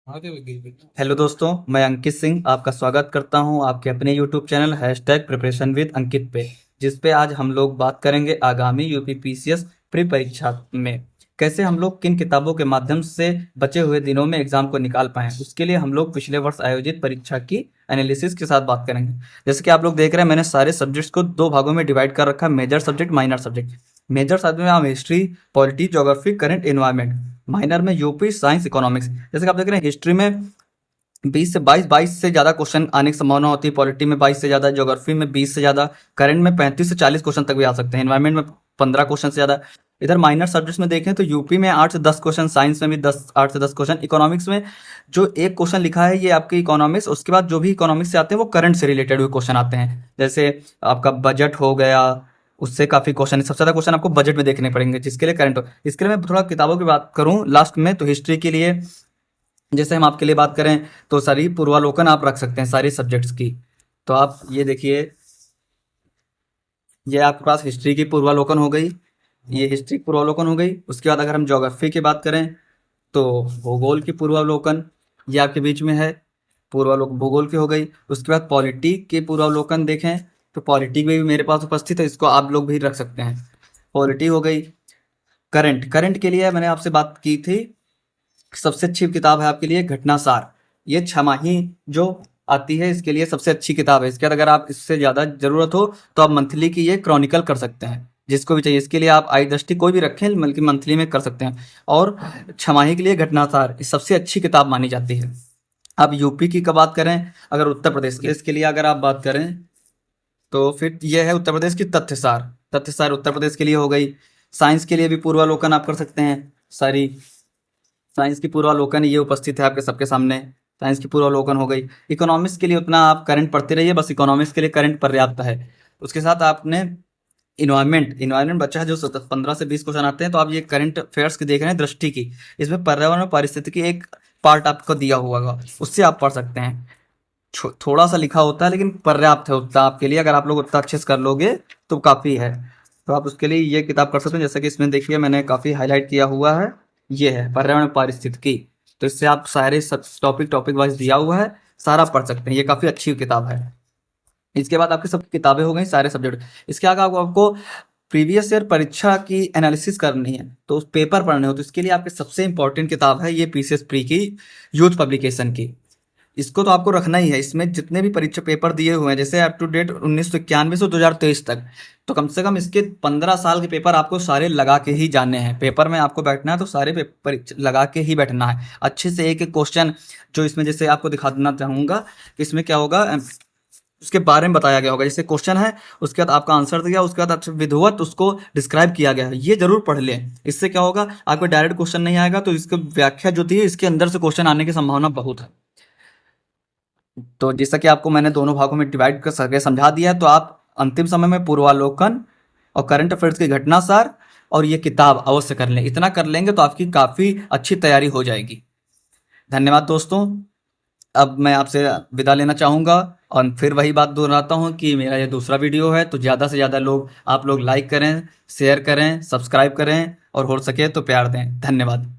Hello दोस्तों, मैं अंकित सिंह आपका स्वागत करता हूं आपके अपने यूट्यूब चैनल #प्रिपरेशन विद अंकित पे, जिस पे आज हम लोग बात करेंगे आगामी यूपीपीसीएस प्री परीक्षा में कैसे हम लोग किन किताबों के माध्यम से बचे हुए दिनों में एग्जाम को निकाल पाएं। उसके लिए हम लोग पिछले वर्ष आयोजित परीक्षा की एनालिसिस के साथ बात करेंगे। जैसे कि आप लोग देख रहे हैं, मैंने सारे सब्जेक्ट्स को दो भागों में डिवाइड कर रखा है, major subject, minor subject. Major subject में हम history, polity, geography, current environment. Minor में यूपी, साइंस, इकोनॉमिक्स। जैसे कि आप देख रहे हैं, हिस्ट्री में 20 से ज़्यादा क्वेश्चन आने की संभावना होती है, पॉलिटी में 22 से ज़्यादा, ज्योग्राफी में 20 से ज़्यादा, करंट में 35 से 40 क्वेश्चन तक भी आ सकते हैं, एनवायरमेंट में 15 क्वेश्चन से ज़्यादा। इधर माइनर सब्जेक्ट्स में देखें तो यूपी में 8 से 10 क्वेश्चन, साइंस में भी 8 से 10 क्वेश्चन, इकोनॉमिक्स में जो एक क्वेश्चन लिखा है ये आपके इकोनॉमिक्स, उसके बाद जो भी इकोनॉमिक्स से आते हैं वो करंट से रिलेटेड हुए क्वेश्चन आते हैं। जैसे आपका बजट हो गया, उससे काफ़ी क्वेश्चन, सबसे ज़्यादा क्वेश्चन आपको बजट में देखने पड़ेंगे जिसके लिए करंट हो। इसके लिए मैं थोड़ा किताबों की बात करूँ लास्ट में, तो हिस्ट्री के लिए जैसे हम आपके लिए बात करें तो सारी पूर्वालोकन आप रख सकते हैं सारी सब्जेक्ट्स की। तो आप ये देखिए, ये आपके पास हिस्ट्री की पूर्वालोकन हो गई, ये हिस्ट्री की पूर्वालोकन हो गई। उसके बाद अगर हम ज्योग्राफी की बात करें तो भूगोल की पूर्वावलोकन ये आपके बीच में है, पूर्वालोकन भूगोल की हो गई। उसके बाद पॉलिटी की पूर्वावलोकन देखें तो पॉलिटी भी मेरे पास उपस्थित है, इसको आप लोग भी रख सकते हैं। पॉलिटी हो गई। करंट करंट के लिए मैंने आपसे बात की थी, सबसे अच्छी किताब है आपके लिए घटनासार। ये छमाही जो आती है इसके लिए सबसे अच्छी किताब है। इसके बाद अगर आप इससे ज़्यादा ज़रूरत हो तो आप मंथली की ये क्रॉनिकल कर सकते हैं, जिसको भी चाहिए। इसके लिए आप आई दृष्टि कोई भी रखें, बल्कि मंथली में कर सकते हैं। और छमाही के लिए घटनासार सबसे अच्छी किताब मानी जाती है। अब यूपी की का बात करें, अगर उत्तर प्रदेश की, इसके लिए अगर आप बात करें तो फिर यह है उत्तर प्रदेश की तथ्यसार। तथ्यसार उत्तर प्रदेश के लिए हो गई। साइंस के लिए भी पूर्वालोकन आप कर सकते हैं सारी। साइंस की पूर्वालोकन ये उपस्थित है आपके सबके सामने, साइंस की पूर्वालोकन हो गई। इकोनॉमिक्स के लिए उतना आप करंट पढ़ते रहिए, बस इकोनॉमिक्स के लिए करंट पर्याप्त है। उसके साथ आपने इन्वायरमेंट इन्वायरमेंट बच्चा है जो 15 से 20 क्वेश्चन आते हैं, तो आप ये करंट अफेयर्स की देख रहे हैं, दृष्टि की। इसमें पर्यावरण और पारिस्थितिकी एक पार्ट आपको दिया हुआ होगा, उससे आप पढ़ सकते हैं। थोड़ा सा लिखा होता है लेकिन पर्याप्त है उतना आपके लिए, अगर आप लोग उतना अच्छे से कर लोगे तो काफ़ी है। तो आप उसके लिए ये किताब कर सकते हैं। जैसे कि इसमें देखिए मैंने काफ़ी हाईलाइट किया हुआ है, ये है पर्यावरण पारिस्थितिकी। तो इससे आप सारे सब टॉपिक टॉपिक वाइज दिया हुआ है, सारा पढ़ सकते हैं, ये काफ़ी अच्छी किताब है। इसके बाद आपकी सब किताबें हो गई सारे सब्जेक्ट। इसके आगे आपको प्रीवियस ईयर परीक्षा की एनालिसिस करनी है, तो उस पेपर पढ़ने हो, तो इसके लिए आपकी सबसे इंपॉर्टेंट किताब है ये पीसीएस प्री की यूथ पब्लिकेशन की। इसको तो आपको रखना ही है। इसमें जितने भी परीक्षा पेपर दिए हुए हैं, जैसे अप टू डेट 1991 से 2023 तक, तो कम से कम इसके 15 साल के पेपर आपको सारे लगा के ही जाने हैं। पेपर में आपको बैठना है तो सारे पेपर लगा के ही बैठना है, अच्छे से एक एक क्वेश्चन जो इसमें, जैसे आपको दिखा देना चाहूँगा कि इसमें क्या होगा, उसके बारे में बताया गया होगा। जैसे क्वेश्चन है, उसके बाद आपका आंसर दिया, उसके बाद विधिवत उसको डिस्क्राइब किया गया है, ये जरूर पढ़ लें। इससे क्या होगा, आपको डायरेक्ट क्वेश्चन नहीं आएगा तो इसकी व्याख्या जो थी इसके अंदर से क्वेश्चन आने की संभावना बहुत है। तो जैसा कि आपको मैंने दोनों भागों में डिवाइड कर सके समझा दिया है, तो आप अंतिम समय में पूर्वालोकन और करंट अफेयर्स की घटनासार और ये किताब अवश्य कर लें। इतना कर लेंगे तो आपकी काफ़ी अच्छी तैयारी हो जाएगी। धन्यवाद दोस्तों। अब मैं आपसे विदा लेना चाहूँगा, और फिर वही बात दोहराता हूँ कि मेरा ये दूसरा वीडियो है, तो ज़्यादा से ज़्यादा लोग आप लोग लाइक करें, शेयर करें, सब्सक्राइब करें, और हो सके तो प्यार दें। धन्यवाद।